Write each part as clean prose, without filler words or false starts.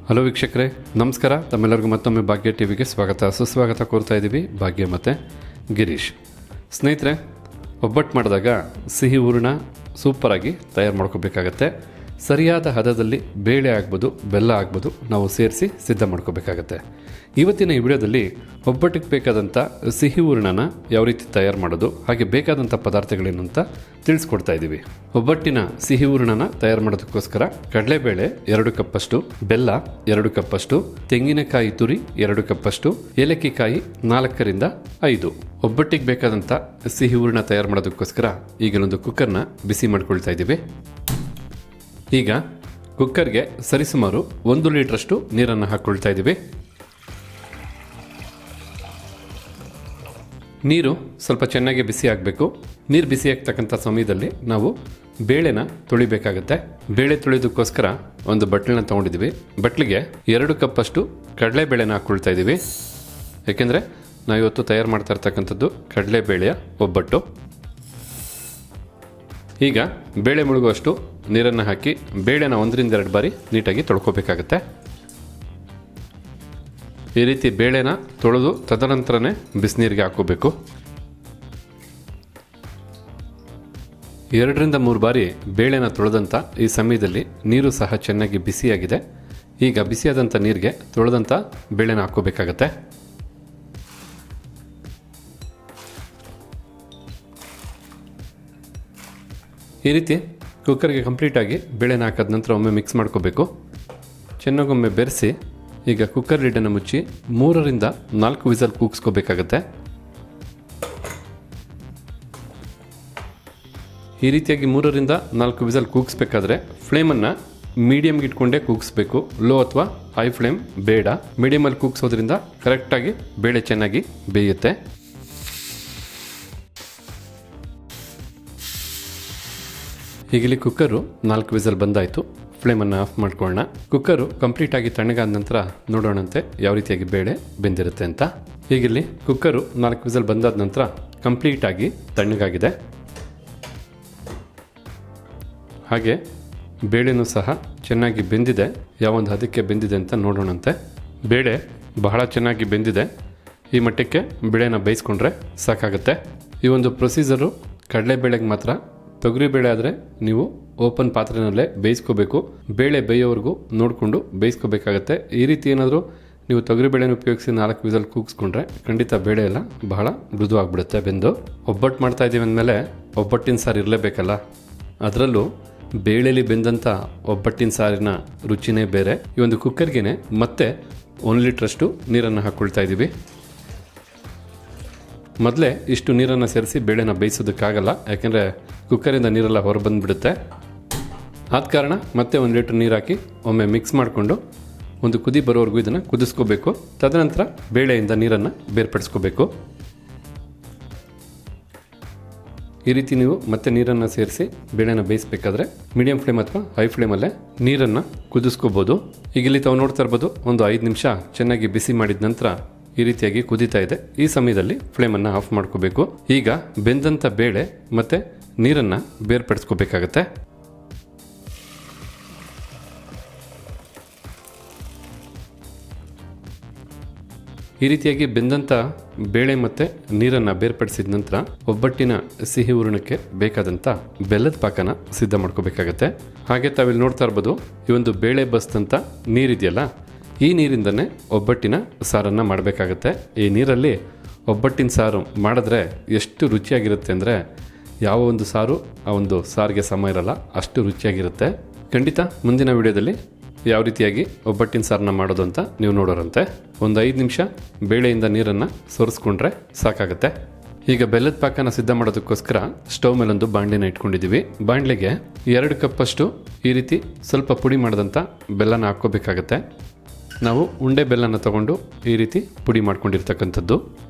Hello ವೀಕ್ಷಕರೇ, ನಮಸ್ಕಾರ. ತಮ್ಮೆಲ್ಲರಿಗೂ ಮತ್ತೊಮ್ಮೆ ಭಾಗ್ಯ ಟಿವಿಗೆ ಸ್ವಾಗತ ಸುಸ್ವಾಗತ ಕೋರ್ತಾ ಇದ್ದೀವಿ. ಭಾಗ್ಯ ಮತ್ತು ಗಿರೀಶ್. ಸ್ನೇಹಿತರೆ, ಒಬ್ಬಟ್ಟು ಮಾಡಿದಾಗ ಸಿಹಿ ಹೂರಣ ಸೂಪರಾಗಿ ತಯಾರು ಮಾಡ್ಕೋಬೇಕಾಗತ್ತೆ. ಸರಿಯಾದ ಹದದಲ್ಲಿ ಬೇಳೆ ಆಗ್ಬೋದು, ಬೆಲ್ಲ ಆಗ್ಬೋದು, ನಾವು ಸೇರಿಸಿ ಸಿದ್ಧ ಮಾಡ್ಕೋಬೇಕಾಗತ್ತೆ. ಇವತ್ತಿನ ಈ ವಿಡಿಯೋದಲ್ಲಿ ಒಬ್ಬಟ್ಟಿಗೆ ಬೇಕಾದಂಥ ಸಿಹಿ ಹೂರಣನ ಯಾವ ರೀತಿ ತಯಾರು ಮಾಡೋದು, ಹಾಗೆ ಬೇಕಾದಂಥ ಪದಾರ್ಥಗಳೇನು ಅಂತ ತಿಳಿಸ್ಕೊಡ್ತಾ ಇದ್ದೀವಿ. ಒಬ್ಬಟ್ಟಿನ ಸಿಹಿ ಹೂರಣನ ತಯಾರು ಮಾಡೋದಕ್ಕೋಸ್ಕರ ಕಡಲೆಬೇಳೆ 2 ಕಪ್ಪಷ್ಟು, ಬೆಲ್ಲ 2 ಕಪ್ಪಷ್ಟು, ತೆಂಗಿನಕಾಯಿ ತುರಿ 2 ಕಪ್ಪಷ್ಟು, ಏಲಕ್ಕಿಕಾಯಿ 4ರಿಂದ 5. ಒಬ್ಬಟ್ಟಿಗೆ ಬೇಕಾದಂಥ ಸಿಹಿ ಹೂರಣ ತಯಾರು ಮಾಡೋದಕ್ಕೋಸ್ಕರ ಈಗಲೊಂದು ಕುಕ್ಕರ್ನ ಬಿಸಿ ಮಾಡ್ಕೊಳ್ತಾ ಇದ್ದೀವಿ. ಈಗ ಕುಕ್ಕರ್ಗೆ ಸರಿಸುಮಾರು 1 ಲೀಟ್ರಷ್ಟು ನೀರನ್ನು ಹಾಕ್ಕೊಳ್ತಾ ಇದ್ದೀವಿ. ನೀರು ಸ್ವಲ್ಪ ಚೆನ್ನಾಗಿ ಬಿಸಿ ಆಗಬೇಕು. ನೀರು ಬಿಸಿ ಆಗ್ತಕ್ಕಂಥ ಸಮಯದಲ್ಲಿ ನಾವು ಬೇಳೆನ ತೊಳಿಬೇಕಾಗತ್ತೆ. ಬೇಳೆ ತೊಳೆಯೋದಕ್ಕೋಸ್ಕರ ಒಂದು ಬಟ್ಲನ್ನ ತೊಗೊಂಡಿದ್ದೀವಿ. ಬಟ್ಲಿಗೆ 2 ಕಪ್ಪಷ್ಟು ಕಡಲೆಬೇಳೆನ ಹಾಕ್ಕೊಳ್ತಾ ಇದ್ದೀವಿ. ಯಾಕೆಂದರೆ ನಾವಿವತ್ತು ತಯಾರು ಮಾಡ್ತಾ ಇರ್ತಕ್ಕಂಥದ್ದು ಕಡಲೆಬೇಳೆಯ ಒಬ್ಬಟ್ಟು. ಈಗ ಬೇಳೆ ಮುಳುಗುವಷ್ಟು ನೀರನ್ನು ಹಾಕಿ ಬೇಳೆನ 1-2 ಬಾರಿ ನೀಟಾಗಿ ತೊಳ್ಕೊಬೇಕಾಗತ್ತೆ. ಈ ರೀತಿ ಬೇಳೆನ ತೊಳೆದು ತದನಂತರನೇ ಬಿಸಿನೀರಿಗೆ ಹಾಕೋಬೇಕು. 2-3 ಬಾರಿ ಬೇಳೆನ ತೊಳೆದಂಥ ಈ ಸಮಯದಲ್ಲಿ ನೀರು ಸಹ ಚೆನ್ನಾಗಿ ಬಿಸಿಯಾಗಿದೆ. ಈಗ ಬಿಸಿಯಾದಂಥ ನೀರಿಗೆ ತೊಳೆದಂಥ ಬೇಳೆನ ಹಾಕೋಬೇಕಾಗತ್ತೆ. ಈ ರೀತಿ ಕುಕ್ಕರ್ಗೆ ಕಂಪ್ಲೀಟಾಗಿ ಬೇಳೆನ ಹಾಕಿದ ನಂತರ ಒಮ್ಮೆ ಮಿಕ್ಸ್ ಮಾಡ್ಕೋಬೇಕು. ಚೆನ್ನಾಗೊಮ್ಮೆ ಬೆರೆಸಿ ಈಗ ಕುಕ್ಕರ್ ಲಿಡ್ಡನ್ನು ಮುಚ್ಚಿ 3ರಿಂದ 4 ವಿಸಲ್ ಕೂಗಿಸ್ಕೋಬೇಕಾಗತ್ತೆ. ಈ ರೀತಿಯಾಗಿ 3ರಿಂದ 4 ವಿಸಲ್ ಕೂಗಿಸ್ಬೇಕಾದ್ರೆ ಫ್ಲೇಮನ್ನು ಮೀಡಿಯಮ್ಗೆ ಇಟ್ಕೊಂಡೇ ಕೂಗಿಸ್ಬೇಕು. ಲೋ ಅಥವಾ ಹೈ ಫ್ಲೇಮ್ ಬೇಡ. ಮೀಡಿಯಮಲ್ಲಿ ಕೂಗಿಸೋದ್ರಿಂದ ಕರೆಕ್ಟಾಗಿ ಬೇಳೆ ಚೆನ್ನಾಗಿ ಬೇಯುತ್ತೆ. ಈಗಿಲ್ಲಿ ಕುಕ್ಕರು 4 ವಿಸಲ್ ಬಂದಾಯಿತು. ಫ್ಲೇಮನ್ನು ಆಫ್ ಮಾಡ್ಕೊಳ್ಳೋಣ. ಕುಕ್ಕರು ಕಂಪ್ಲೀಟಾಗಿ ತಣ್ಣಗಾದ ನಂತರ ನೋಡೋಣಂತೆ ಯಾವ ರೀತಿಯಾಗಿ ಬೇಳೆ ಬೆಂದಿರುತ್ತೆ ಅಂತ. ಈಗಿಲ್ಲಿ ಕುಕ್ಕರು 4 ವಿಸಲ್ ಬಂದಾದ ನಂತರ ಕಂಪ್ಲೀಟಾಗಿ ತಣ್ಣಗಾಗಿದೆ. ಹಾಗೆ ಬೇಳೆನೂ ಸಹ ಚೆನ್ನಾಗಿ ಬೆಂದಿದೆ. ಯಾವೊಂದು ಹದಕ್ಕೆ ಬೆಂದಿದೆ ಅಂತ ನೋಡೋಣಂತೆ. ಬೇಳೆ ಬಹಳ ಚೆನ್ನಾಗಿ ಬೆಂದಿದೆ. ಈ ಮಟ್ಟಕ್ಕೆ ಬೇಳೆನ ಬೇಯಿಸ್ಕೊಂಡ್ರೆ ಸಾಕಾಗುತ್ತೆ. ಈ ಒಂದು ಪ್ರೊಸೀಜರು ಕಡಲೆಬೇಳೆಗೆ ಮಾತ್ರ. ತೊಗರಿಬೇಳೆ ಆದರೆ ನೀವು ಓಪನ್ ಪಾತ್ರೆನಲ್ಲೇ ಬೇಯಿಸ್ಕೋಬೇಕು. ಬೇಳೆ ಬೇಯೋವರೆಗೂ ನೋಡಿಕೊಂಡು ಬೇಯಿಸ್ಕೋಬೇಕಾಗತ್ತೆ. ಈ ರೀತಿ ಏನಾದರೂ ನೀವು ತೊಗರಿಬೇಳೆನ ಉಪಯೋಗಿಸಿ 4 ವಿಸಲ್ ಕೂಗಿಸ್ಕೊಂಡ್ರೆ ಖಂಡಿತ ಬೇಳೆ ಎಲ್ಲ ಬಹಳ ಮೃದು ಆಗಿಬಿಡುತ್ತೆ ಬೆಂದು. ಒಬ್ಬಟ್ಟು ಮಾಡ್ತಾ ಇದ್ದೀವಿ ಅಂದಮೇಲೆ ಒಬ್ಬಟ್ಟಿನ ಸಾರು ಇರಲೇಬೇಕಲ್ಲ. ಅದರಲ್ಲೂ ಬೇಳೆಲಿ ಬೆಂದಂಥ ಒಬ್ಬಟ್ಟಿನ ಸಾರಿನ ರುಚಿನೇ ಬೇರೆ. ಈ ಒಂದು ಕುಕ್ಕರ್ಗೆ ಮತ್ತೆ 1 ಲೀಟ್ರಷ್ಟು ನೀರನ್ನು ಹಾಕ್ಕೊಳ್ತಾ ಇದ್ದೀವಿ. ಮೊದಲೇ ಇಷ್ಟು ನೀರನ್ನು ಸೇರಿಸಿ ಬೇಳೆನ ಬೇಯಿಸೋದಕ್ಕಾಗಲ್ಲ, ಯಾಕೆಂದರೆ ಕುಕ್ಕರಿಂದ ನೀರೆಲ್ಲ ಹೊರ ಬಂದುಬಿಡುತ್ತೆ. ಆದ ಕಾರಣ ಮತ್ತೆ 1 ಲೀಟ್ರ್ ನೀರು ಹಾಕಿ ಒಮ್ಮೆ ಮಿಕ್ಸ್ ಮಾಡಿಕೊಂಡು ಒಂದು ಕುದಿ ಬರೋವರೆಗೂ ಇದನ್ನು ಕುದಿಸ್ಕೋಬೇಕು. ತದನಂತರ ಬೇಳೆಯಿಂದ ನೀರನ್ನು ಬೇರ್ಪಡಿಸ್ಕೋಬೇಕು. ಈ ರೀತಿ ನೀವು ಮತ್ತೆ ನೀರನ್ನು ಸೇರಿಸಿ ಬೇಳೆನ ಬೇಯಿಸಬೇಕಾದ್ರೆ ಮೀಡಿಯಂ ಫ್ಲೇಮ್ ಅಥವಾ ಹೈ ಫ್ಲೇಮಲ್ಲೇ ನೀರನ್ನು ಕುದಿಸ್ಕೋಬೋದು. ಈಗ ಇಲ್ಲಿ ತಾವು ನೋಡ್ತಾ ಇರ್ಬೋದು, ಒಂದು 5 ನಿಮಿಷ ಚೆನ್ನಾಗಿ ಬಿಸಿ ಮಾಡಿದ ನಂತರ ಈ ರೀತಿಯಾಗಿ ಕುದೀತಾ ಇದೆ. ಈ ಸಮಯದಲ್ಲಿ ಫ್ಲೇಮನ್ನು ಆಫ್ ಮಾಡ್ಕೋಬೇಕು. ಈಗ ಬೆಂದಂಥ ಬೇಳೆ ಮತ್ತು ನೀರನ್ನು ಬೇರ್ಪಡಿಸ್ಕೋಬೇಕಾಗತ್ತೆ. ಈ ರೀತಿಯಾಗಿ ಬೆಂದಂಥ ಬೇಳೆ ಮತ್ತು ನೀರನ್ನು ಬೇರ್ಪಡಿಸಿದ ನಂತರ ಒಬ್ಬಟ್ಟಿನ ಸಿಹಿ ಹೂರಣಕ್ಕೆ ಬೇಕಾದಂಥ ಬೆಲ್ಲದ ಪಾಕನ ಸಿದ್ಧ ಮಾಡ್ಕೋಬೇಕಾಗತ್ತೆ. ಹಾಗೆ ತಾವಿಲ್ಲಿ ನೋಡ್ತಾ ಇರ್ಬೋದು, ಈ ಒಂದು ಬೇಳೆ ಬಸ್ದಂಥ ನೀರಿದೆಯಲ್ಲ, ಈ ನೀರಿಂದನೇ ಒಬ್ಬಟ್ಟಿನ ಸಾರನ್ನು ಮಾಡಬೇಕಾಗತ್ತೆ. ಈ ನೀರಲ್ಲಿ ಒಬ್ಬಟ್ಟಿನ ಸಾರು ಮಾಡಿದ್ರೆ ಎಷ್ಟು ರುಚಿಯಾಗಿರುತ್ತೆ ಅಂದರೆ ಯಾವ ಒಂದು ಸಾರು ಆ ಒಂದು ಸಾರಿಗೆ ಸಮ ಇರಲ್ಲ, ಅಷ್ಟು ರುಚಿಯಾಗಿರುತ್ತೆ. ಖಂಡಿತ ಮುಂದಿನ ವಿಡಿಯೋದಲ್ಲಿ ಯಾವ ರೀತಿಯಾಗಿ ಒಬ್ಬಟ್ಟಿನ ಸಾರನ್ನ ಮಾಡೋದು ಅಂತ ನೀವು ನೋಡೋರಂತೆ. ಒಂದು 5 ನಿಮಿಷ ಬೇಳೆಯಿಂದ ನೀರನ್ನು ಸೋರಿಸ್ಕೊಂಡ್ರೆ ಸಾಕಾಗುತ್ತೆ. ಈಗ ಬೆಲ್ಲದ ಪಾಕನ ಸಿದ್ಧ ಮಾಡೋದಕ್ಕೋಸ್ಕರ ಸ್ಟವ್ ಮೇಲೊಂದು ಬಾಣಲೆನ ಇಟ್ಕೊಂಡಿದ್ದೀವಿ. ಬಾಣಲೆಗೆ 2 ಕಪ್ಪಷ್ಟು ಈ ರೀತಿ ಸ್ವಲ್ಪ ಪುಡಿ ಮಾಡಿದಂಥ ಬೆಲ್ಲನ ಹಾಕ್ಕೋಬೇಕಾಗತ್ತೆ. ನಾವು ಉಂಡೆ ಬೆಲ್ಲನ ತಗೊಂಡು ಈ ರೀತಿ ಪುಡಿ ಮಾಡ್ಕೊಂಡಿರ್ತಕ್ಕಂಥದ್ದು.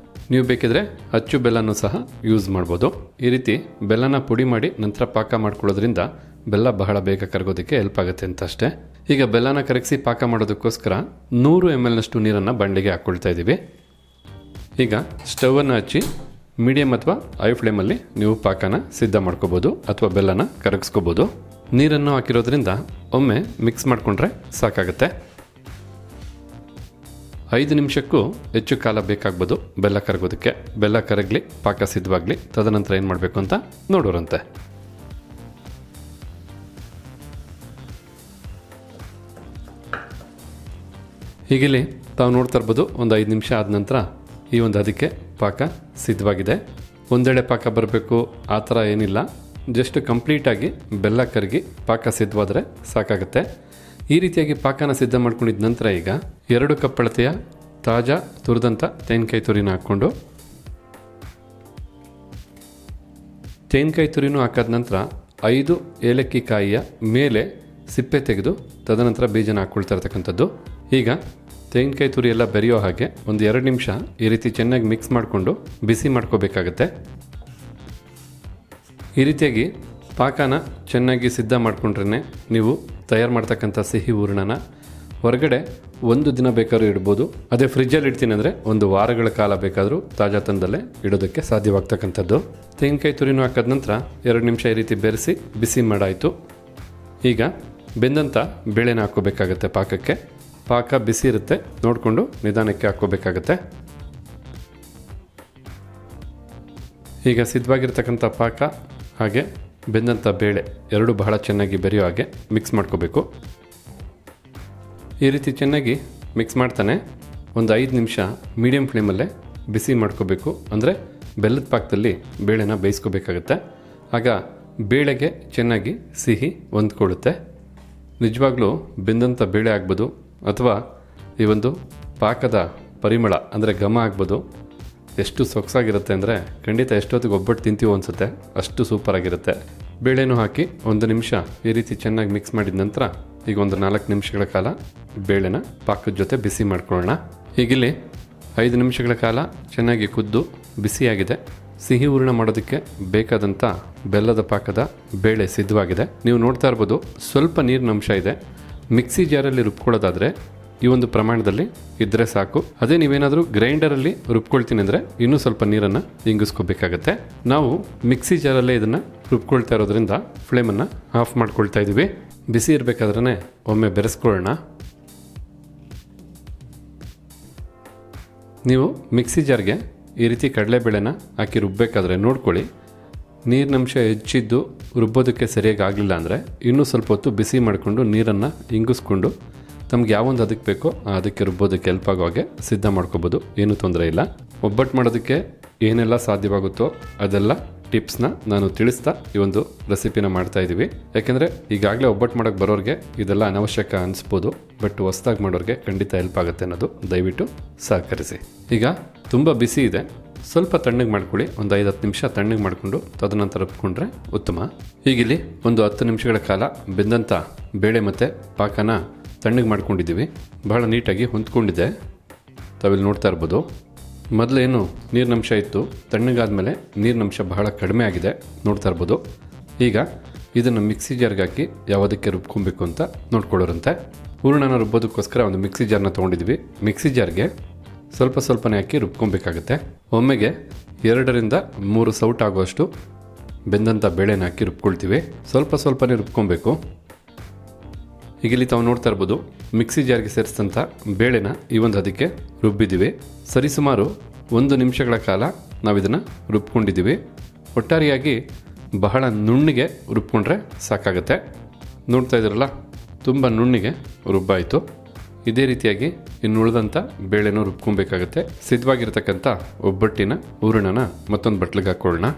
ನೀವು ಬೇಕಿದ್ರೆ ಅಚ್ಚು ಬೆಲ್ಲನೂ ಸಹ ಯೂಸ್ ಮಾಡ್ಬೋದು. ಈ ರೀತಿ ಬೆಲ್ಲನ ಪುಡಿ ಮಾಡಿ ನಂತರ ಪಾಕ ಮಾಡ್ಕೊಳ್ಳೋದ್ರಿಂದ ಬೆಲ್ಲ ಬಹಳ ಬೇಗ ಕರಗೋದಕ್ಕೆ ಹೆಲ್ಪ್ ಆಗುತ್ತೆ ಅಂತ ಅಷ್ಟೇ. ಈಗ ಬೆಲ್ಲನ ಕರಗಿಸಿ ಪಾಕ ಮಾಡೋದಕ್ಕೋಸ್ಕರ 100 ml ನೀರನ್ನು ಬಾಣಲೆಗೆ ಹಾಕ್ಕೊಳ್ತಾ ಇದ್ದೀವಿ. ಈಗ ಸ್ಟವನ್ನು ಹಚ್ಚಿ ಮೀಡಿಯಮ್ ಅಥವಾ ಹೈ ಫ್ಲೇಮಲ್ಲಿ ನೀವು ಪಾಕನ ಸಿದ್ಧ ಮಾಡ್ಕೋಬೋದು ಅಥವಾ ಬೆಲ್ಲನ ಕರಗಿಸ್ಕೋಬೋದು. ನೀರನ್ನು ಹಾಕಿರೋದ್ರಿಂದ ಒಮ್ಮೆ ಮಿಕ್ಸ್ ಮಾಡಿಕೊಂಡ್ರೆ ಸಾಕಾಗುತ್ತೆ. 5 ನಿಮಿಷಕ್ಕೂ ಹೆಚ್ಚು ಕಾಲ ಬೇಕಾಗ್ಬೋದು ಬೆಲ್ಲ ಕರಗೋದಕ್ಕೆ. ಬೆಲ್ಲ ಕರಗಲಿ, ಪಾಕ ಸಿದ್ಧವಾಗಲಿ, ತದನಂತರ ಏನು ಮಾಡಬೇಕು ಅಂತ ನೋಡೋರಂತೆ. ಹೀಗಿಲ್ಲಿ ತಾವು ನೋಡ್ತಾ ಇರ್ಬೋದು, ಒಂದು 5 ನಿಮಿಷ ಆದ ನಂತರ ಈ ಒಂದು ಅದಕ್ಕೆ ಪಾಕ ಸಿದ್ಧವಾಗಿದೆ. ಒಂದೆಡೆ ಪಾಕ ಬರಬೇಕು ಆ ಥರ ಏನಿಲ್ಲ, ಜಸ್ಟ್ ಕಂಪ್ಲೀಟಾಗಿ ಬೆಲ್ಲ ಕರಗಿ ಪಾಕ ಸಿದ್ಧವಾದರೆ ಸಾಕಾಗುತ್ತೆ. ಈ ರೀತಿಯಾಗಿ ಪಾಕನ ಸಿದ್ಧ ಮಾಡ್ಕೊಂಡಿದ್ದ ನಂತರ ಈಗ 2 ಕಪ್ ಅಳತೆಯ ತಾಜಾ ತುರಿದಂಥ ತೆಂಗಿನಕಾಯಿ ತುರಿನ ಹಾಕ್ಕೊಂಡು, ತೆಂಗಿನಕಾಯಿ ತುರಿನೂ ಹಾಕಾದ ನಂತರ 5 ಏಲಕ್ಕಿ ಕಾಯಿಯ ಮೇಲೆ ಸಿಪ್ಪೆ ತೆಗೆದು ತದನಂತರ ಬೀಜನ ಹಾಕ್ಕೊಳ್ತಾ ಇರ್ತಕ್ಕಂಥದ್ದು. ಈಗ ತೆಂಗಿನಕಾಯಿ ತುರಿ ಎಲ್ಲ ಬೆರೆಯೋ ಹಾಗೆ ಒಂದು 2 ನಿಮಿಷ ಈ ರೀತಿ ಚೆನ್ನಾಗಿ ಮಿಕ್ಸ್ ಮಾಡಿಕೊಂಡು ಬಿಸಿ ಮಾಡ್ಕೋಬೇಕಾಗತ್ತೆ. ಈ ರೀತಿಯಾಗಿ ಪಾಕನ ಚೆನ್ನಾಗಿ ಸಿದ್ಧ ಮಾಡ್ಕೊಂಡ್ರೆ ನೀವು ತಯಾರು ಮಾಡ್ತಕ್ಕಂಥ ಸಿಹಿ ಹೂರಣನ ಹೊರಗಡೆ 1 ದಿನ ಬೇಕಾದ್ರೂ ಇಡ್ಬೋದು. ಅದೇ ಫ್ರಿಜ್ಜಲ್ಲಿ ಇಡ್ತೀನಿ ಅಂದರೆ 1 ವಾರಗಳ ಕಾಲ ಬೇಕಾದರೂ ತಾಜಾತನದಲ್ಲೇ ಇಡೋದಕ್ಕೆ ಸಾಧ್ಯವಾಗ್ತಕ್ಕಂಥದ್ದು. ತೆಂಗಿನಕಾಯಿ ತುರಿನೂ ಹಾಕಿದ ನಂತರ 2 ನಿಮಿಷ ಈ ರೀತಿ ಬೆರೆಸಿ ಬಿಸಿ ಮಾಡಾಯಿತು. ಈಗ ಬೆಂದಂಥ ಬೇಳೆನ ಹಾಕ್ಕೋಬೇಕಾಗತ್ತೆ ಪಾಕಕ್ಕೆ. ಪಾಕ ಬಿಸಿ ಇರುತ್ತೆ, ನೋಡಿಕೊಂಡು ನಿಧಾನಕ್ಕೆ ಹಾಕ್ಕೋಬೇಕಾಗತ್ತೆ. ಈಗ ಸಿದ್ಧವಾಗಿರ್ತಕ್ಕಂಥ ಪಾಕ ಹಾಗೆ ಬೆಂದಂಥ ಬೇಳೆ ಎರಡು ಬಹಳ ಚೆನ್ನಾಗಿ ಬೆರೆಯೋ ಹಾಗೆ ಮಿಕ್ಸ್ ಮಾಡ್ಕೋಬೇಕು. ಈ ರೀತಿ ಚೆನ್ನಾಗಿ ಮಿಕ್ಸ್ ಮಾಡ್ತಾನೆ ಒಂದು 5 ನಿಮಿಷ ಮೀಡಿಯಮ್ ಫ್ಲೇಮಲ್ಲೇ ಬಿಸಿ ಮಾಡ್ಕೋಬೇಕು. ಅಂದರೆ ಬೆಲ್ಲದ ಪಾಕದಲ್ಲಿ ಬೇಳೆನ ಬೇಯಿಸ್ಕೋಬೇಕಾಗತ್ತೆ. ಆಗ ಬೇಳೆಗೆ ಚೆನ್ನಾಗಿ ಸಿಹಿ ಹೊಂದ್ಕೊಳ್ಳುತ್ತೆ. ನಿಜವಾಗ್ಲೂ ಬೆಂದಂಥ ಬೇಳೆ ಆಗ್ಬೋದು ಅಥವಾ ಈ ಒಂದು ಪಾಕದ ಪರಿಮಳ ಅಂದರೆ ಘಮ ಆಗ್ಬೋದು. ಎಷ್ಟು ಸೊಗಸಾಗಿರುತ್ತೆ ಅಂದರೆ ಖಂಡಿತ ಎಷ್ಟೊತ್ತಿಗೆ ಒಬ್ಬಟ್ಟು ತಿಂತೀವೋ ಅನಿಸುತ್ತೆ, ಅಷ್ಟು ಸೂಪರಾಗಿರುತ್ತೆ. ಬೇಳೆನೂ ಹಾಕಿ 1 ನಿಮಿಷ ಈ ರೀತಿ ಚೆನ್ನಾಗಿ ಮಿಕ್ಸ್ ಮಾಡಿದ ನಂತರ ಈಗ ಒಂದು 4 ನಿಮಿಷಗಳ ಕಾಲ ಬೇಳೆನ ಪಾಕದ ಜೊತೆ ಬಿಸಿ ಮಾಡ್ಕೊಳ್ಳೋಣ. ಹೀಗಿಲ್ಲಿ 5 ನಿಮಿಷಗಳ ಕಾಲ ಚೆನ್ನಾಗಿ ಕುದ್ದು ಬಿಸಿಯಾಗಿದೆ. ಸಿಹಿ ಹೂರಣ ಮಾಡೋದಕ್ಕೆ ಬೇಕಾದಂಥ ಬೆಲ್ಲದ ಪಾಕದ ಬೇಳೆ ಸಿದ್ಧವಾಗಿದೆ. ನೀವು ನೋಡ್ತಾ ಇರ್ಬೋದು, ಸ್ವಲ್ಪ ನೀರಿನ ಅಂಶ ಇದೆ. ಮಿಕ್ಸಿ ಜಾರಲ್ಲಿ ರುಬ್ಕೊಳ್ಳೋದಾದರೆ ಈ ಒಂದು ಪ್ರಮಾಣದಲ್ಲಿ ಇದ್ದರೆ ಸಾಕು. ಅದೇ ನೀವೇನಾದರೂ ಗ್ರೈಂಡರಲ್ಲಿ ರುಬ್ಕೊಳ್ತೀನಿ ಅಂದರೆ ಇನ್ನೂ ಸ್ವಲ್ಪ ನೀರನ್ನು ಇಂಗಿಸ್ಕೋಬೇಕಾಗತ್ತೆ. ನಾವು ಮಿಕ್ಸಿ ಜಾರಲ್ಲೇ ಇದನ್ನು ರುಬ್ಕೊಳ್ತಾ ಇರೋದ್ರಿಂದ ಫ್ಲೇಮನ್ನು ಆಫ್ ಮಾಡ್ಕೊಳ್ತಾ ಇದ್ದೀವಿ. ಬಿಸಿ ಇರಬೇಕಾದ್ರೆ ಒಮ್ಮೆ ಬೆರೆಸ್ಕೊಳ್ಳೋಣ. ನೀವು ಮಿಕ್ಸಿ ಜಾರ್ಗೆ ಈ ರೀತಿ ಕಡಲೆಬೇಳೆನ ಹಾಕಿ ರುಬ್ಬಬೇಕಾದ್ರೆ ನೋಡ್ಕೊಳ್ಳಿ, ನೀರಿನಂಶ ಹೆಚ್ಚಿದ್ದು ರುಬ್ಬೋದಕ್ಕೆ ಸರಿಯಾಗಿ ಆಗಲಿಲ್ಲ ಅಂದರೆ ಇನ್ನೂ ಸ್ವಲ್ಪ ಹೊತ್ತು ಬಿಸಿ ಮಾಡಿಕೊಂಡು ನೀರನ್ನು ಇಂಗಿಸ್ಕೊಂಡು ತಮ್ಗೆ ಯಾವೊಂದು ಅದಕ್ಕೆ ಬೇಕೋ ಅದಕ್ಕೆ ರುಬ್ಬೋದಕ್ಕೆ ಹೆಲ್ಪ್ ಆಗೋ ಹಾಗೆ ಸಿದ್ಧ ಮಾಡ್ಕೋಬೋದು. ಏನೂ ತೊಂದರೆ ಇಲ್ಲ. ಒಬ್ಬಟ್ಟು ಮಾಡೋದಕ್ಕೆ ಏನೆಲ್ಲ ಸಾಧ್ಯವಾಗುತ್ತೋ ಅದೆಲ್ಲ ಟಿಪ್ಸ್ನ ನಾನು ತಿಳಿಸ್ತಾ ಈ ಒಂದು ರೆಸಿಪಿನ ಮಾಡ್ತಾ ಇದ್ದೀವಿ. ಯಾಕೆಂದರೆ ಈಗಾಗಲೇ ಒಬ್ಬಟ್ಟು ಮಾಡೋಕ್ಕೆ ಬರೋರಿಗೆ ಇದೆಲ್ಲ ಅನಾವಶ್ಯಕ ಅನಿಸ್ಬೋದು, ಬಟ್ ಹೊಸ್ದಾಗಿ ಮಾಡೋರಿಗೆ ಖಂಡಿತ ಹೆಲ್ಪ್ ಆಗುತ್ತೆ ಅನ್ನೋದು ದಯವಿಟ್ಟು ಸಹಕರಿಸಿ. ಈಗ ತುಂಬ ಬಿಸಿ ಇದೆ, ಸ್ವಲ್ಪ ತಣ್ಣಗೆ ಮಾಡ್ಕೊಳ್ಳಿ. ಒಂದು 5-10 ನಿಮಿಷ ತಣ್ಣಗೆ ಮಾಡಿಕೊಂಡು ತದನಂತರ ರುಬ್ಕೊಂಡ್ರೆ ಉತ್ತಮ. ಹೀಗಿಲ್ಲಿ ಒಂದು 10 ನಿಮಿಷಗಳ ಕಾಲ ಬೆಂದಂಥ ಬೇಳೆ ಮತ್ತು ಪಾಕನ ತಣ್ಣಗೆ ಮಾಡ್ಕೊಂಡಿದ್ದೀವಿ. ಬಹಳ ನೀಟಾಗಿ ಹೊಂದ್ಕೊಂಡಿದೆ. ತಾವಿಲ್ಲಿ ನೋಡ್ತಾ ಇರ್ಬೋದು, ಮೊದಲೇನು ನೀರಿನಂಶ ಇತ್ತು, ತಣ್ಣಗಾದ್ಮೇಲೆ ನೀರಿನಂಶ ಬಹಳ ಕಡಿಮೆ ಆಗಿದೆ, ನೋಡ್ತಾ ಇರ್ಬೋದು. ಈಗ ಇದನ್ನು ಮಿಕ್ಸಿ ಜಾರ್ಗೆ ಹಾಕಿ ಯಾವುದಕ್ಕೆ ರುಬ್ಕೊಬೇಕು ಅಂತ ನೋಡ್ಕೊಳ್ಳೋರಂತೆ. ಹೂರಣನ ರುಬ್ಬೋದಕ್ಕೋಸ್ಕರ ಒಂದು ಮಿಕ್ಸಿ ಜಾರ್ನ ತೊಗೊಂಡಿದ್ವಿ. ಮಿಕ್ಸಿ ಜಾರ್ಗೆ ಸ್ವಲ್ಪನೇ ಹಾಕಿ ರುಬ್ಕೊಬೇಕಾಗತ್ತೆ. ಒಮ್ಮೆಗೆ 2-3 ಸೌಟ್ ಆಗುವಷ್ಟು ಬೆಂದಂಥ ಬೇಳೆನ ಹಾಕಿ ರುಬ್ಕೊಳ್ತೀವಿ. ಸ್ವಲ್ಪನೇ ರುಬ್ಕೊಬೇಕು. ಈಗ ಇಲ್ಲಿ ತಾವು ನೋಡ್ತಾ ಇರ್ಬೋದು, ಮಿಕ್ಸಿ ಜಾರ್ಗೆ ಸೇರಿಸಿದಂಥ ಬೇಳೆನ ಈ ಒಂದು ಅದಕ್ಕೆ ರುಬ್ಬಿದ್ದೀವಿ. ಸರಿಸುಮಾರು 1 ನಿಮಿಷಗಳ ಕಾಲ ನಾವು ಇದನ್ನು ರುಬ್ಕೊಂಡಿದ್ದೀವಿ. ಒಟ್ಟಾರೆಯಾಗಿ ಬಹಳ ನುಣ್ಣಿಗೆ ರುಬ್ಕೊಂಡ್ರೆ ಸಾಕಾಗತ್ತೆ. ನೋಡ್ತಾ ಇದ್ದೀರಲ್ಲ, ತುಂಬ ನುಣ್ಣಿಗೆ ರುಬ್ಬಾಯಿತು. ಇದೇ ರೀತಿಯಾಗಿ ಇನ್ನು ಉಳಿದಂಥ ಬೇಳೆನೂ ರುಬ್ಕೊಬೇಕಾಗತ್ತೆ. ಸಿದ್ಧವಾಗಿರ್ತಕ್ಕಂಥ ಒಬ್ಬಟ್ಟಿನ ಹೂರಣನ ಮತ್ತೊಂದು ಬಟ್ಲಿಗೆ ಹಾಕ್ಕೊಳ್ಳೋಣ.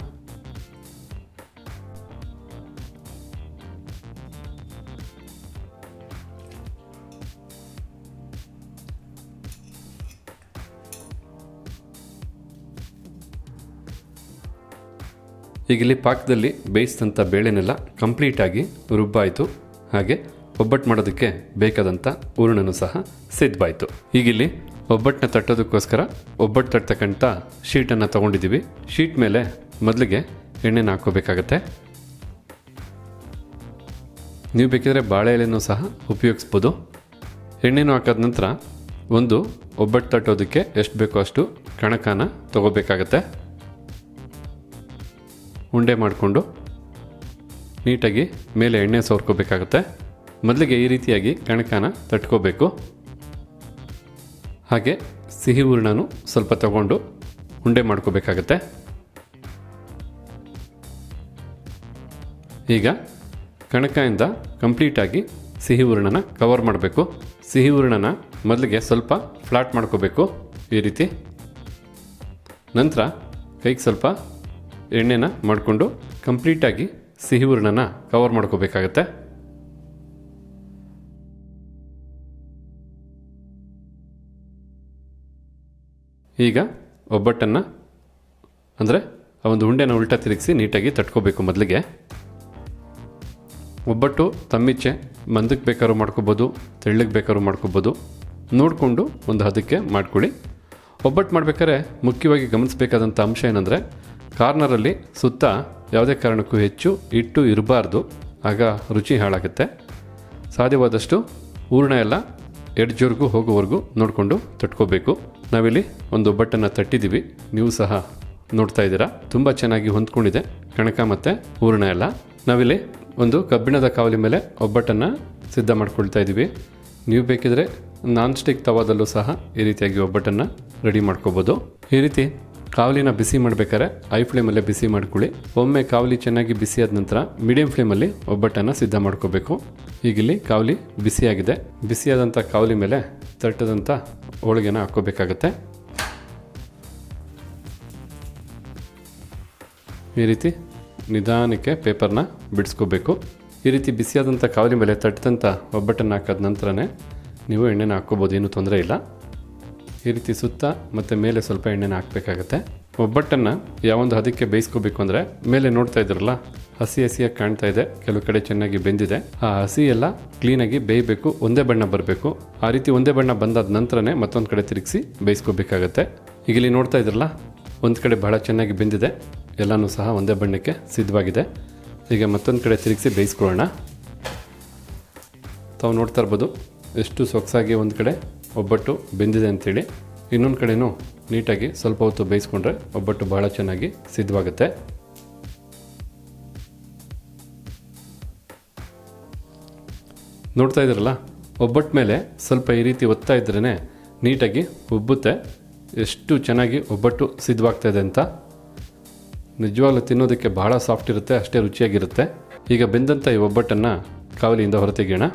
ಈಗಿಲ್ಲಿ ಪಾಕದಲ್ಲಿ ಬೇಯಿಸಿದಂಥ ಬೇಳೆನೆಲ್ಲ ಕಂಪ್ಲೀಟಾಗಿ ರುಬ್ಬಾಯಿತು. ಹಾಗೆ ಒಬ್ಬಟ್ಟು ಮಾಡೋದಕ್ಕೆ ಬೇಕಾದಂಥ ಹೂರಣನೂ ಸಹ ಸಿದ್ಧವಾಯಿತು. ಈಗಿಲ್ಲಿ ಒಬ್ಬಟ್ಟನ್ನ ತಟ್ಟೋದಕ್ಕೋಸ್ಕರ ಒಬ್ಬಟ್ಟು ತಟ್ಟತಕ್ಕಂಥ ಶೀಟನ್ನು ತೊಗೊಂಡಿದ್ದೀವಿ. ಶೀಟ್ ಮೇಲೆ ಮೊದಲಿಗೆ ಎಣ್ಣೆನ ಹಾಕ್ಕೋಬೇಕಾಗತ್ತೆ. ನೀವು ಬೇಕಿದ್ರೆ ಬಾಳೆ ಎಲೆನೂ ಸಹ ಉಪಯೋಗಿಸ್ಬೋದು. ಎಣ್ಣೆನೂ ಹಾಕಾದ ನಂತರ ಒಂದು ಒಬ್ಬಟ್ಟು ತಟ್ಟೋದಕ್ಕೆ ಎಷ್ಟು ಬೇಕೋ ಅಷ್ಟು ಕಣಕನ ತೊಗೋಬೇಕಾಗತ್ತೆ. ಉಂಡೆ ಮಾಡಿಕೊಂಡು ನೀಟಾಗಿ ಮೇಲೆ ಎಣ್ಣೆ ಸೋರ್ಕೋಬೇಕಾಗತ್ತೆ. ಮೊದಲಿಗೆ ಈ ರೀತಿಯಾಗಿ ಕಣಕನ ತಟ್ಕೋಬೇಕು. ಹಾಗೆ ಸಿಹಿ ಹೂರಣನೂ ಸ್ವಲ್ಪ ತಗೊಂಡು ಉಂಡೆ ಮಾಡ್ಕೋಬೇಕಾಗತ್ತೆ. ಈಗ ಕಣಕದಿಂದ ಕಂಪ್ಲೀಟಾಗಿ ಸಿಹಿ ಹೂರಣನ ಕವರ್ ಮಾಡಬೇಕು. ಸಿಹಿ ಹೂರಣನ ಮೊದಲಿಗೆ ಸ್ವಲ್ಪ ಫ್ಲಾಟ್ ಮಾಡ್ಕೋಬೇಕು ಈ ರೀತಿ. ನಂತರ ಕೈಗೆ ಸ್ವಲ್ಪ ಎಣ್ಣೆನ ಮಾಡಿಕೊಂಡು ಕಂಪ್ಲೀಟಾಗಿ ಸಿಹಿ ಹೂರಣನ ಕವರ್ ಮಾಡ್ಕೋಬೇಕಾಗತ್ತೆ. ಈಗ ಒಬ್ಬಟ್ಟನ್ನು ಅಂದರೆ ಆ ಒಂದು ಉಂಡೆನ ಉಲ್ಟಾ ತಿರುಗಿಸಿ ನೀಟಾಗಿ ತಟ್ಕೋಬೇಕು. ಮೊದಲಿಗೆ ಒಬ್ಬಟ್ಟು ತಮ್ಮಿಚ್ಚೆ, ಮಂದಕ್ಕೆ ಬೇಕಾದ್ರೂ ಮಾಡ್ಕೋಬೋದು, ತೆಳ್ಳಗೆ ಬೇಕಾದ್ರೂ ಮಾಡ್ಕೋಬೋದು, ನೋಡಿಕೊಂಡು ಒಂದು ಹದಕ್ಕೆ ಮಾಡ್ಕೊಳ್ಳಿ. ಒಬ್ಬಟ್ಟು ಮಾಡ್ಬೇಕಾದ್ರೆ ಮುಖ್ಯವಾಗಿ ಗಮನಿಸಬೇಕಾದಂಥ ಅಂಶ ಏನಂದರೆ ಕಾರ್ನರಲ್ಲಿ ಸುತ್ತ ಯಾವುದೇ ಕಾರಣಕ್ಕೂ ಹೆಚ್ಚು ಹಿಟ್ಟು ಇರಬಾರ್ದು, ಆಗ ರುಚಿ ಹಾಳಾಗುತ್ತೆ. ಸಾಧ್ಯವಾದಷ್ಟು ಹೂರಣ ಎಲ್ಲ ಎಡ್ಜ್ವರೆಗೂ ಹೋಗೋವರೆಗೂ ನೋಡಿಕೊಂಡು ತಟ್ಕೋಬೇಕು. ನಾವಿಲ್ಲಿ ಒಂದು ಒಬ್ಬಟ್ಟನ್ನು ತಟ್ಟಿದ್ದೀವಿ, ನೀವು ಸಹ ನೋಡ್ತಾ ಇದ್ದೀರಾ. ತುಂಬ ಚೆನ್ನಾಗಿ ಹೊಂದ್ಕೊಂಡಿದೆ ಕಣಕ ಮತ್ತು ಹೂರಣ ಎಲ್ಲ. ನಾವಿಲ್ಲಿ ಒಂದು ಕಬ್ಬಿಣದ ಕಾವಲಿ ಮೇಲೆ ಒಬ್ಬಟ್ಟನ್ನು ಸಿದ್ಧ ಮಾಡ್ಕೊಳ್ತಾ ಇದ್ದೀವಿ. ನೀವು ಬೇಕಿದ್ರೆ ನಾನ್ ಸ್ಟಿಕ್ ತವಾದಲ್ಲೂ ಸಹ ಈ ರೀತಿಯಾಗಿ ಒಬ್ಬಟ್ಟನ್ನು ರೆಡಿ ಮಾಡ್ಕೋಬೋದು. ಈ ರೀತಿ ಕಾವಲಿನ ಬಿಸಿ ಮಾಡಬೇಕಾದ್ರೆ ಹೈ ಫ್ಲೇಮಲ್ಲೇ ಬಿಸಿ ಮಾಡ್ಕೊಳ್ಳಿ. ಒಮ್ಮೆ ಕಾವಲಿ ಚೆನ್ನಾಗಿ ಬಿಸಿಯಾದ ನಂತರ ಮೀಡಿಯಂ ಫ್ಲೇಮಲ್ಲಿ ಒಬ್ಬಟ್ಟನ್ನು ಸಿದ್ಧ ಮಾಡ್ಕೋಬೇಕು. ಈಗಿಲ್ಲಿ ಕಾವಲಿ ಬಿಸಿಯಾಗಿದೆ. ಬಿಸಿಯಾದಂಥ ಕಾವಲಿ ಮೇಲೆ ತಟ್ಟದಂಥ ಹೋಳಿಗೆನ ಹಾಕ್ಕೋಬೇಕಾಗತ್ತೆ. ಈ ರೀತಿ ನಿಧಾನಕ್ಕೆ ಪೇಪರ್ನ ಬಿಡಿಸ್ಕೋಬೇಕು. ಈ ರೀತಿ ಬಿಸಿಯಾದಂಥ ಕಾವಲಿ ಮೇಲೆ ತಟ್ಟದಂಥ ಒಬ್ಬಟ್ಟನ್ನು ಹಾಕಿದ ನಂತರನೇ ನೀವು ಎಣ್ಣೆನ ಹಾಕ್ಕೋಬೋದು, ಏನೂ ತೊಂದರೆ ಇಲ್ಲ. ಈ ರೀತಿ ಸುತ್ತ ಮತ್ತು ಮೇಲೆ ಸ್ವಲ್ಪ ಎಣ್ಣೆನ ಹಾಕಬೇಕಾಗತ್ತೆ. ಒಬ್ಬಟ್ಟನ್ನು ಯಾವೊಂದು ಹದಕ್ಕೆ ಬೇಯಿಸ್ಕೋಬೇಕು ಅಂದರೆ ಮೇಲೆ ನೋಡ್ತಾ ಇದ್ರಲ್ಲ, ಹಸಿ ಹಸಿಯಾಗಿ ಕಾಣ್ತಾ ಇದೆ, ಕೆಲವು ಕಡೆ ಚೆನ್ನಾಗಿ ಬೆಂದಿದೆ. ಆ ಹಸಿ ಎಲ್ಲ ಕ್ಲೀನಾಗಿ ಬೇಯಬೇಕು, ಒಂದೇ ಬಣ್ಣ ಬರಬೇಕು. ಆ ರೀತಿ ಒಂದೇ ಬಣ್ಣ ಬಂದಾದ ನಂತರನೇ ಮತ್ತೊಂದು ಕಡೆ ತಿರುಗಿಸಿ ಬೇಯಿಸ್ಕೋಬೇಕಾಗತ್ತೆ. ಈಗ ಇಲ್ಲಿ ನೋಡ್ತಾ ಇದ್ರಲ್ಲ, ಒಂದು ಕಡೆ ಬಹಳ ಚೆನ್ನಾಗಿ ಬೆಂದಿದೆ, ಎಲ್ಲನೂ ಸಹ ಒಂದೇ ಬಣ್ಣಕ್ಕೆ ಸಿದ್ಧವಾಗಿದೆ. ಈಗ ಮತ್ತೊಂದು ಕಡೆ ತಿರುಗಿಸಿ ಬೇಯಿಸ್ಕೊಳ್ಳೋಣ. ತಾವು ನೋಡ್ತಾ ಇರ್ಬೋದು ಎಷ್ಟು ಸೊಗಸಾಗಿ ಒಂದು ಕಡೆ ಒಬ್ಬಟ್ಟು ಬೆಂದಿದೆ ಅಂಥೇಳಿ. ಇನ್ನೊಂದು ಕಡೆನೂ ನೀಟಾಗಿ ಸ್ವಲ್ಪ ಹೊತ್ತು ಬೇಯಿಸ್ಕೊಂಡ್ರೆ ಒಬ್ಬಟ್ಟು ಬಹಳ ಚೆನ್ನಾಗಿ ಸಿದ್ಧವಾಗುತ್ತೆ. ನೋಡ್ತಾ ಇದ್ರಲ್ಲ, ಒಬ್ಬಟ್ಟು ಮೇಲೆ ಸ್ವಲ್ಪ ಈ ರೀತಿ ಒತ್ತಾ ಇದ್ರೇ ನೀಟಾಗಿ ಉಬ್ಬುತ್ತೆ. ಎಷ್ಟು ಚೆನ್ನಾಗಿ ಒಬ್ಬಟ್ಟು ಸಿದ್ಧವಾಗ್ತಾ ಇದೆ ಅಂತ. ನಿಜವಾಗ್ಲೂ ತಿನ್ನೋದಕ್ಕೆ ಬಹಳ ಸಾಫ್ಟ್ ಇರುತ್ತೆ, ಅಷ್ಟೇ ರುಚಿಯಾಗಿರುತ್ತೆ. ಈಗ ಬೆಂದಂಥ ಈ ಒಬ್ಬಟ್ಟನ್ನು ಕಾವಲಿಯಿಂದ ಹೊರತೆಗೆಯೋಣ.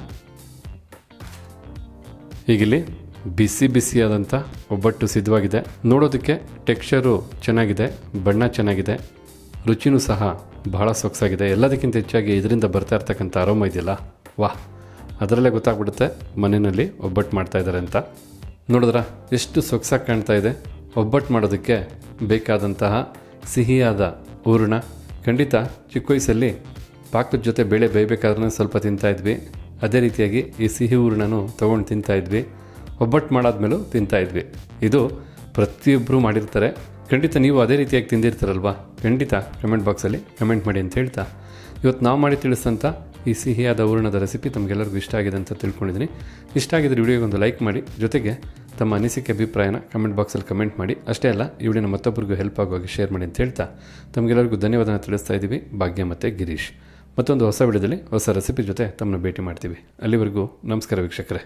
ಈಗಿಲ್ಲಿ ಬಿಸಿ ಬಿಸಿಯಾದಂಥ ಒಬ್ಬಟ್ಟು ಸಿದ್ಧವಾಗಿದೆ. ನೋಡೋದಕ್ಕೆ ಟೆಕ್ಸ್ಚರು ಚೆನ್ನಾಗಿದೆ, ಬಣ್ಣ ಚೆನ್ನಾಗಿದೆ, ರುಚಿನೂ ಸಹ ಬಹಳ ಸೊಗಸಾಗಿದೆ. ಎಲ್ಲದಕ್ಕಿಂತ ಹೆಚ್ಚಾಗಿ ಇದರಿಂದ ಬರ್ತಾ ಇರ್ತಕ್ಕಂಥ ಅರೋಮ ಇದೆಯಲ್ಲ, ವಾಹ್, ಅದರಲ್ಲೇ ಗೊತ್ತಾಗ್ಬಿಡುತ್ತೆ ಮನೆಯಲ್ಲಿ ಒಬ್ಬಟ್ಟು ಮಾಡ್ತಾ ಇದ್ದಾರೆ ಅಂತ. ನೋಡಿದ್ರ ಎಷ್ಟು ಸೊಗಸಾಗಿ ಕಾಣ್ತಾ ಇದೆ. ಒಬ್ಬಟ್ಟು ಮಾಡೋದಕ್ಕೆ ಬೇಕಾದಂತಹ ಸಿಹಿಯಾದ ಹೂರಣ. ಖಂಡಿತ ಚಿಕ್ಕ ವಯಸ್ಸಲ್ಲಿ ಪಾಕದ ಜೊತೆ ಬೇಳೆ ಬೇಯಬೇಕಾದ್ರೆ ಸ್ವಲ್ಪ ತಿಂತಾಯಿದ್ವಿ. ಅದೇ ರೀತಿಯಾಗಿ ಈ ಸಿಹಿ ಹೂರಣನೂ ತೊಗೊಂಡು ತಿಂತಾಯಿದ್ವಿ. ಒಬ್ಬಟ್ಟು ಮಾಡಾದ್ಮೇಲೂ ತಿಂತಾಯಿದ್ವಿ. ಇದು ಪ್ರತಿಯೊಬ್ಬರು ಮಾಡಿರ್ತಾರೆ. ಖಂಡಿತ ನೀವು ಅದೇ ರೀತಿಯಾಗಿ ತಿಂದಿರ್ತಾರಲ್ವಾ? ಖಂಡಿತ ಕಮೆಂಟ್ ಬಾಕ್ಸಲ್ಲಿ ಕಮೆಂಟ್ ಮಾಡಿ ಅಂತ ಹೇಳ್ತಾ, ಇವತ್ತು ನಾವು ಮಾಡಿ ತಿಳಿಸಂಥ ಈ ಸಿಹಿಯಾದ ಹೂರಣದ ರೆಸಿಪಿ ತಮಗೆಲ್ಲರಿಗೂ ಇಷ್ಟ ಆಗಿದೆ ಅಂತ ತಿಳ್ಕೊಂಡಿದ್ದೀನಿ. ಇಷ್ಟ ಆಗಿದ್ರೆ ವಿಡಿಯೋಗೆ ಒಂದು ಲೈಕ್ ಮಾಡಿ, ಜೊತೆಗೆ ತಮ್ಮ ಅನಿಸಿಕೆ ಅಭಿಪ್ರಾಯನ ಕಮೆಂಟ್ ಬಾಕ್ಸಲ್ಲಿ ಕಮೆಂಟ್ ಮಾಡಿ. ಅಷ್ಟೇ ಅಲ್ಲ, ಈ ವಿಡಿಯೋನ ಮತ್ತೊಬ್ಬರಿಗೂ ಹೆಲ್ಪ್ ಆಗುವಾಗಿ ಶೇರ್ ಮಾಡಿ ಅಂತ ಹೇಳ್ತಾ ತಮಗೆಲ್ಲರಿಗೂ ಧನ್ಯವಾದನ ತಿಳಿಸ್ತಾ ಇದ್ದೀವಿ. ಭಾಗ್ಯ ಮತ್ತು ಗಿರೀಶ್. ಮತ್ತೊಂದು ಹೊಸ ವಿಡಿಯೋದಲ್ಲಿ ಹೊಸ ರೆಸಿಪಿ ಜೊತೆ ತಮ್ಮನ್ನು ಭೇಟಿ ಮಾಡ್ತೀವಿ. ಅಲ್ಲಿವರೆಗೂ ನಮಸ್ಕಾರ ವೀಕ್ಷಕರೇ.